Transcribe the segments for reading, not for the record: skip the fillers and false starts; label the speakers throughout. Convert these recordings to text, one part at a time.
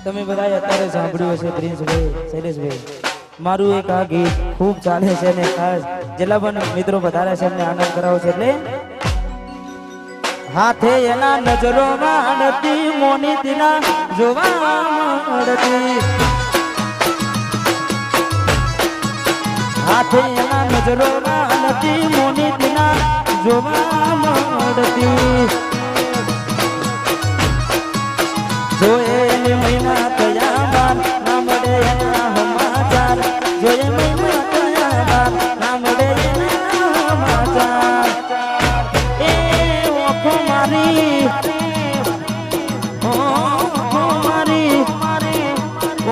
Speaker 1: તમે બધા અત્યારે સાંભળ્યું હશે પ્રિન્સભાઈ શૈલેષભાઈ મારું એક આ ગીત ખૂબ ચાલે છે ને ખાસ જેટલા પણ મિત્રો વધારે છે એમને આનંદ કરાવો છે એટલે હાથે એના નજરોમાં નથી મોની તેના જોવા મળતી હાથે એના નજરોમાં નથી મોની તેના જોવા મળતી જોયે મહિના કયા બાર ના મળે એના સમાચાર જોયે મહિના કયા બાર ના મળે એના સમાચાર એ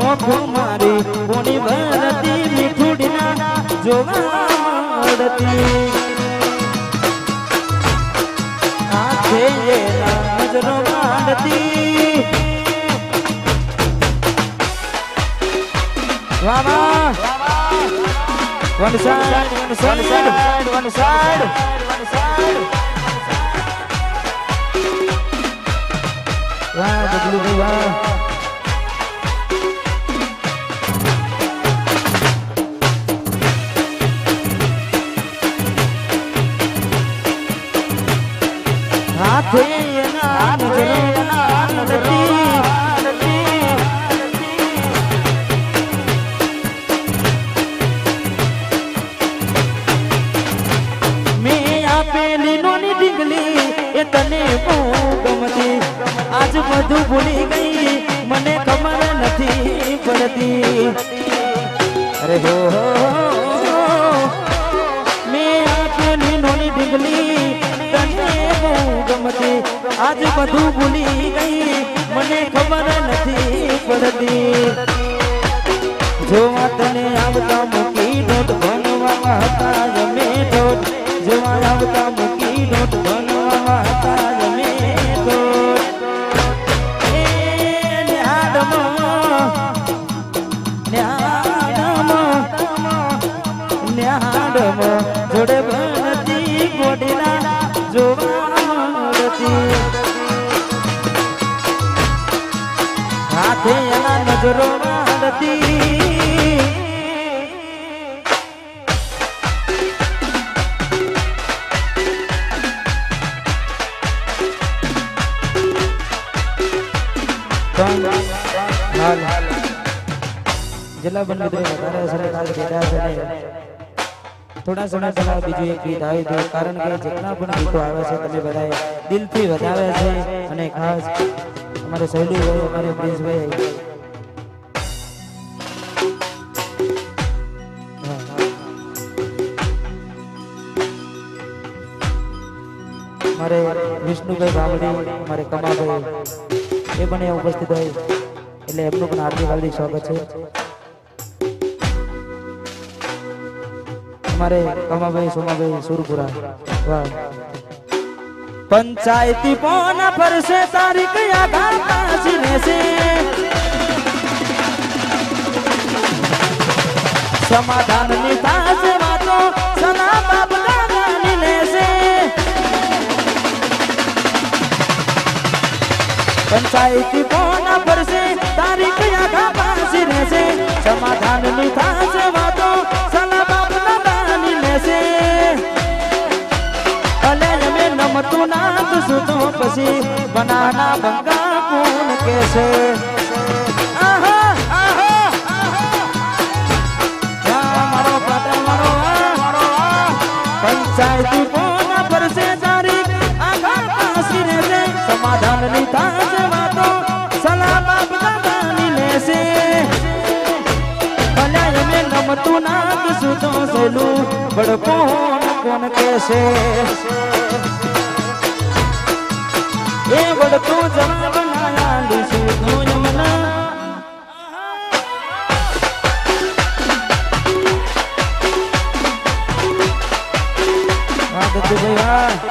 Speaker 1: ઓખો મારી કોની ભરતી મીઠુડીના જોવા મળતી આંખે એના નજરો માંડતી વાહ one side વાહ બગલુ ભાઈ વાહ હાથે એના નજરો તને બહુ ગમતી આજ બધું ભૂલી ગઈ મને ખબર નથી પડતી અરે હો મેં આપેલી નોની ઢીંગલી તને બહુ ગમતી આજ બધું ભૂલી ગઈ મને ખબર નથી પડતી જોવા તને આવતા મૂકી ડોટ ભણવામાં હતા જમે ડોટ જોવા આવતા મૂકી ડોટ ભણવામાં હતા જમે ડોટ એ ન્યાડમ જોડે ભણતી ગોડીના જોવા મળતી હાથે એના નજરો માંડતી જેટલા પણ મિત્રો વધારે અસર કાલ બેઠા છે ને થોડા સમય પહેલા બીજું એક ગીત આવ્યું હતું કારણ કે જેટલા પણ ગીતો આવે છે તમે બધાએ દિલથી વધાવે છે અને ખાસ અમારે સહેલીભાઈ અમારે પ્રિન્સભાઈ મારે વિષ્ણુભાઈ બામડી મારે કમાભાઈ એ પણ અહીંયા ઉપસ્થિત હોય એટલે એમનું પણ હાર્દિક સ્વાગત છે અમારે કમાભાઈ સોમાભાઈ સુરપુરા વાહ પંચાયતી પોના ફરશે તારીખ યાદ પાછી રહેશે સમાધાન ની થાશે વાતો સના બાપ દાદાની લેશે પંચાયતી પોના ફરશે તારીખ યાદ પાછી રહેશે સમાધાન ની થાશે વાતો સના બાપ દાદાની લેશે અલે અમે નમતું નાથ સુતો પછી બનાના બંગા કોણ કેશે આહા આહા મારો પાટા મારો પંચાયતી પોના ફરશે તારીખ આખા પાછી રહેશે સમાધાન ની થાશે વાતો સલા બાપ દાદાની લેશે અલે અમે નમતું નાથ સુતો સેલું બડકો કોણ કેશે એ બડકો જવાબ ના લીશું તો યમના આ બધું ભૈયા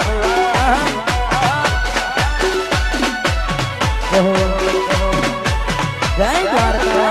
Speaker 1: જય દ્વારકા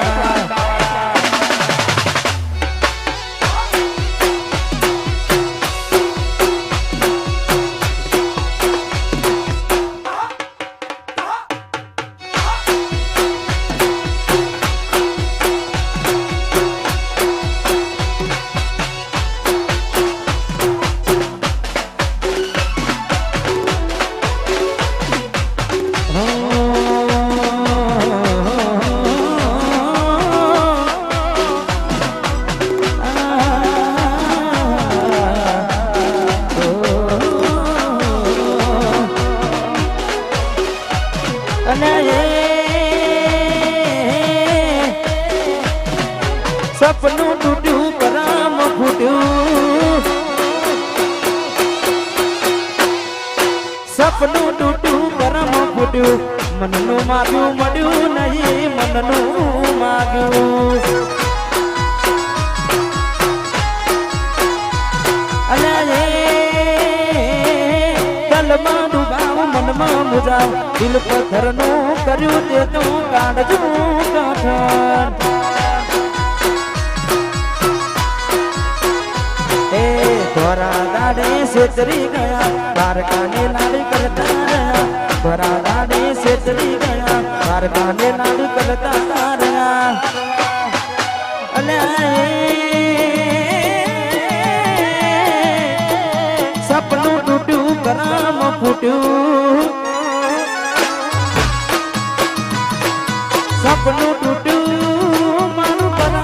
Speaker 1: સપનું તૂટ્યું કરમ ફૂટ્યું સપનું તૂટ્યું કરમ ફૂટ્યું મનનું માગ્યું મળ્યું નહીં મનનું માગ્યું અને દલમાં ડૂબાવ મનમાં મુજાવ દિલ પથ્થરનું કર્યું તે તો કાઢજો કઠણ ધોરા દાડે છેતરી ગયા દ્વારકાને લાડ કરતા રહ્યા ધોરા દાડે છેતરી ગયા દ્વારકાને લાડ કરતા રહ્યા અને સપનું તૂટ્યું કરમ ફૂટ્યું સપનું તૂટ્યું મારું કરમ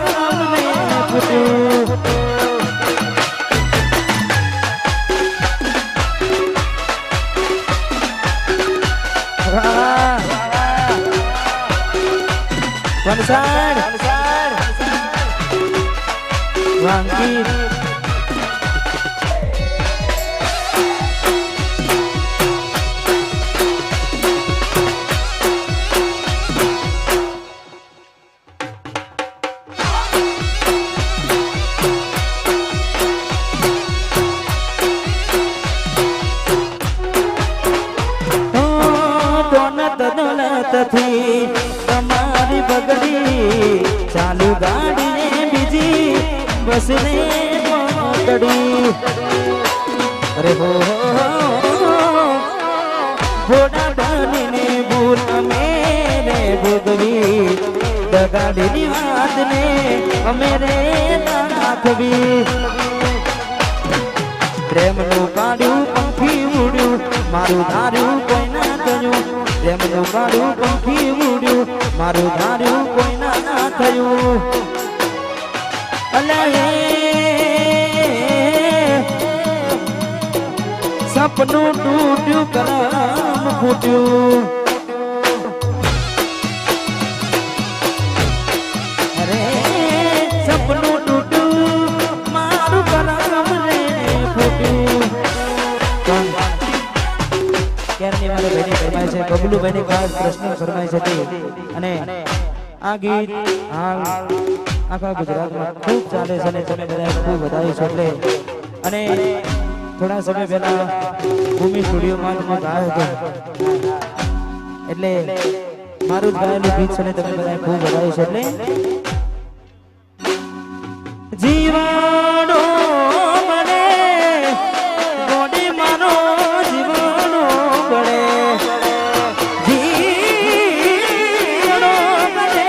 Speaker 1: ને ફૂટ્યું વનસાડ વાંકી દોલતથી તમારી બગડી ચાલુ ગાડી બીજી બસને પકડી અરે હો ઘોડા બનીને ભૂલ અમે રે ભોગવી દગાડીની વાતને અમે રે નાખવી પ્રેમનું કાઢ્યું પંખી ઉડ્યું મારું ધાર્યું કોઈ ના થયું પ્રેમનું કાઢ્યું પંખી ઉડ્યું મારું ધાર્યું કોઈ ના થયું અલે સપનું તૂટ્યું કરમ ફૂટ્યું અરે સપનું તૂટ્યું મારું કરમ રે ફૂટ્યું ક્યારની મારે બહેની ફરમાય છે બબલુભાઈની ખાસ પ્રશ્ન ફરમાય છે અને આ ગીત હાલ આખા ગુજરાતમાં ખૂબ ચાલે છે અને તમે બધા ખૂબ વધારે છો અને થોડા સમય પહેલા ભૂમિ સ્ટુડિયોમાં તમે ગાયો હતો એટલે મારું જ ગાયેલું ગીત છે ને તમે બધા ખૂબ વધારે છો એટલે જીવાનો મને ગોડી મારો જીવાનો પડે જીવાનો મને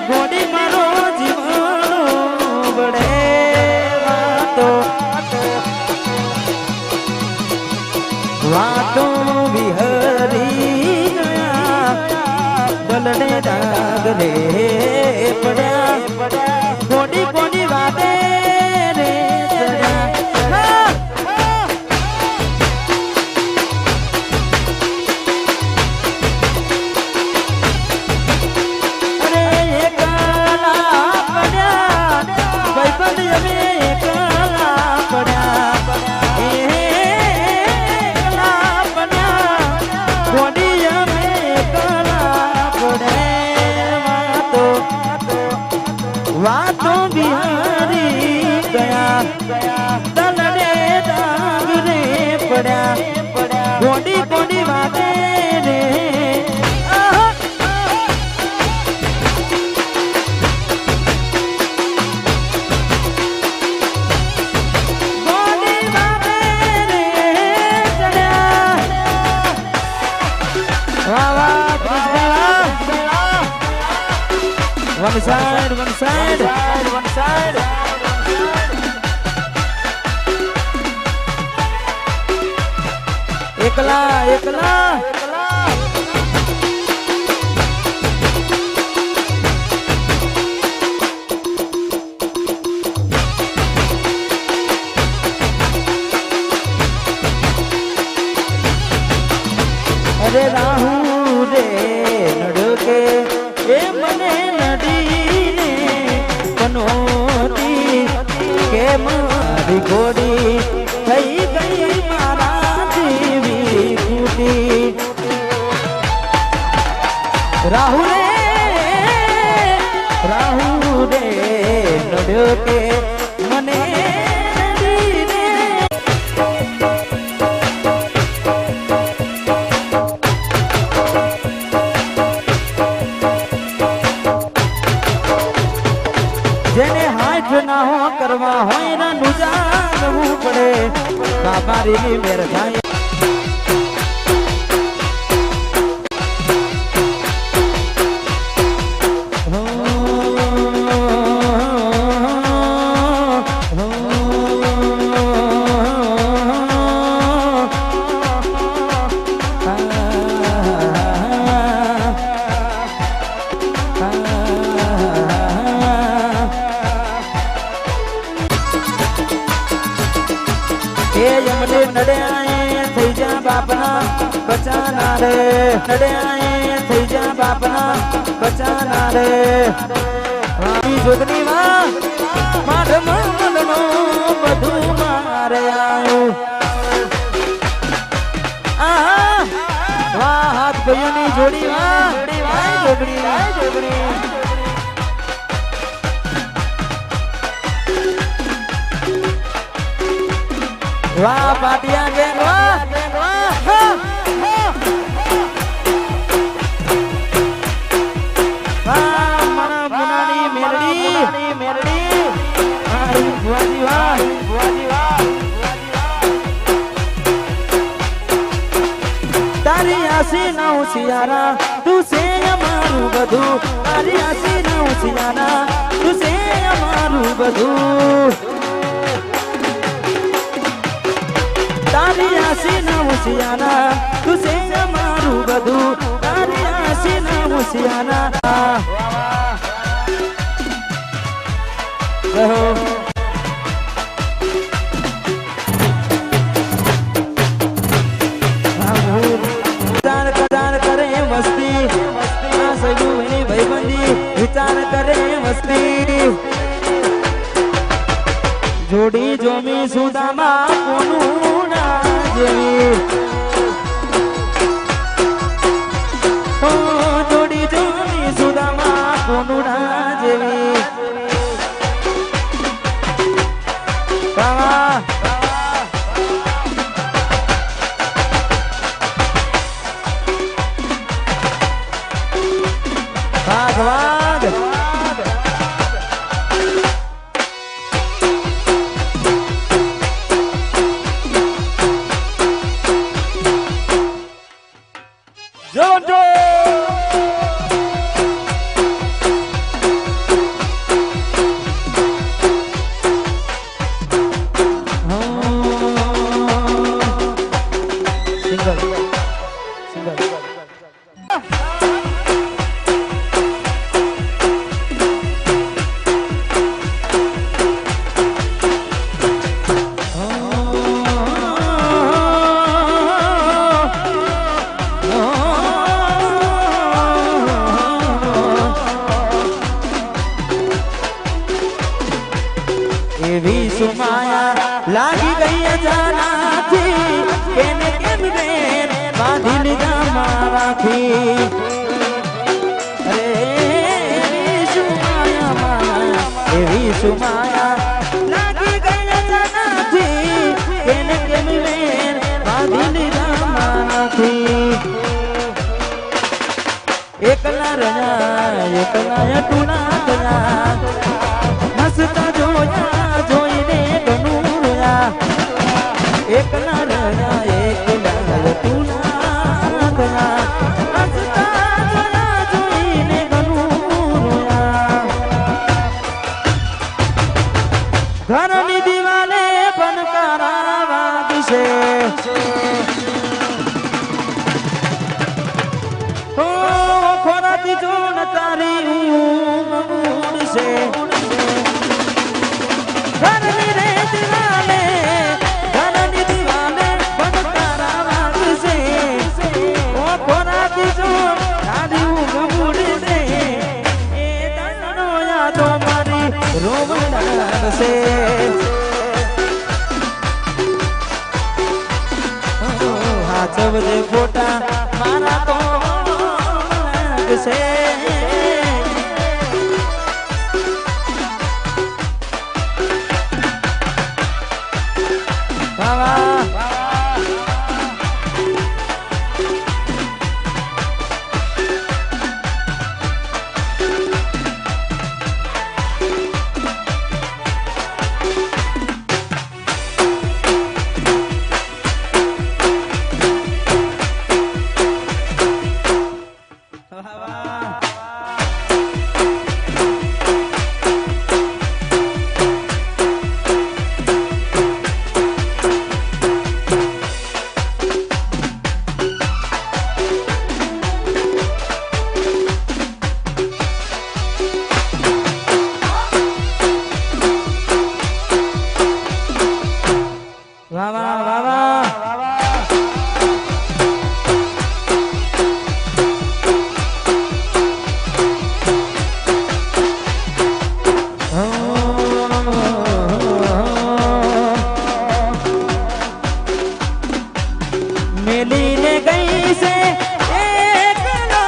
Speaker 1: ગોડી મારો જીવાનો પડે વાતો વિહરી ગયા દલને ડાગરે પડ્યા કોની કોની વાતે રે ચડ્યા અરે એકલા પડ્યા ભાઈબંધ અમે એકલા પડ્યા વાતો બિહારી ગયા દલડે ડાગરે પડ્યા ગોડી ગોડી વાતે રે ગોડી વાતે રે ચડ્યા વાહ વાહ One side, one side, one side. એકલા એકલા અરે રાહુ રે નડકે એ મને નડીને રાહુ રે નડ્યો કે મને જેને હાથ ના કરવા હોય ના નુજાનવું પડે બાબારી મેર થાય નડ્યા થઈ જા બાપના બચાના રે નડ્યા થઈ જા બાપના બચાના રે વાણી જોગની માં માર મનનો બધું મારે આયું આ વાહ હાથ ભાઈઓની જોડી વાહ જોગણી વાહ પાટિયા ગેંગ વાહ વાહ મારા મુનાની મેરડી આઈ ભુવાજી વાહ તારી આસી ના ઉસિયારા તું સે અમારું બધું તારી આસી ના ઉસિયારા તું સે અમારું બધું તારી આસી ના મુસિયાના તું સે અમારું બધું તારી આસી ના મુસિયાના રહો વિચાર કરે મસ્તી આ સગું એની ભાઈબંધી વિચાર કરે મસ્તી જોડી જોમી સુદામા કોનું જેવી જોડી જોડી સુદામા કોનુડા જેવી ભાગવાદ એવી સુમાયા લાગી ગઈ અજાનાથી કેને કેમ રે બાંધી લીધા મારાથી એવી સુમાયા લાગી ગઈ અજાનાથી કેને કેમ રે બાંધી લીધા મારાથી એકલા રહ્યા એકલા ટૂણા ગયા હસતા જોયા જોઈને ઘણું રોયા એકલા રહ્યા એકલા ટૂણા ગયા હસતા જોયા જોઈને ઘણું રોયા ઘરની દિવાલે પનકારા વાગશે ખોરાતી જોન તારી ઊંઘ ઉડશે ઘરની રે દિવાલે પનકારા વાગશે ઓ ખોરાતી જોન તારી ઊંઘ ઉડશે એ દાણો યાદો મારી રોવડાશે હાચવજે ફોટા મારા તો લાગશે મેલીને ગઈ છે એકલો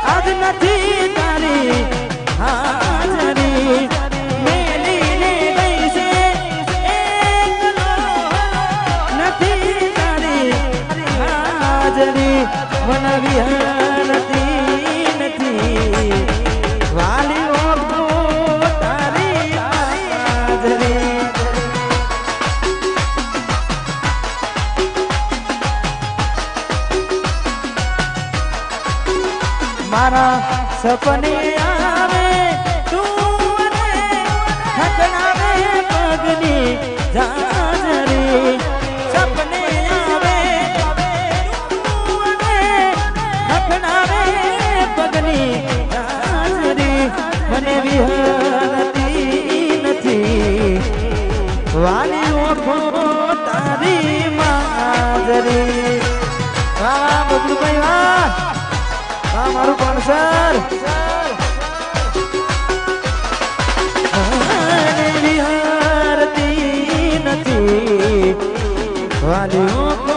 Speaker 1: આજ નથી તારી હાજરી મેલીને ગઈ છે એકલો નથી તારી હાજરી મન વિહરતી નથી વાલીઓ તારી હાજરી મારા સપને આવે તું મને હકનાવે પગની જાજરી સપને આવે તું મને હકનાવે પગની જાજરી મને વિહરતી નથી વાલી ઓખો તારી માજરી વાહ બબલુભાઈ વાહ મારું કોન્સર વિહારતી નથી વાલીઓ